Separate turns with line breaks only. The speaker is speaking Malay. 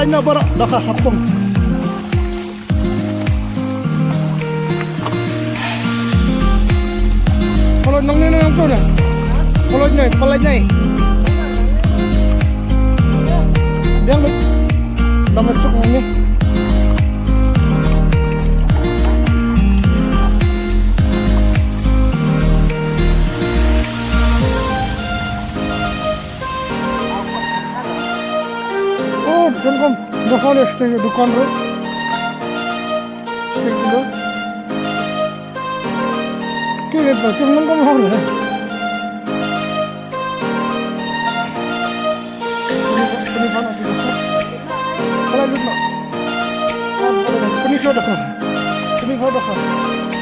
palay na bara nakahapong. Palay nang nino yung to na. Palay na eh. Diyan mo. Damasok mo niya. Oh, jangan dukaan stay dukaan ro. Stay dulu. Kira tu cuma kamu harus. Ini mana tu? Kalau dulu. Ini sudah dah. Ini sudah dah.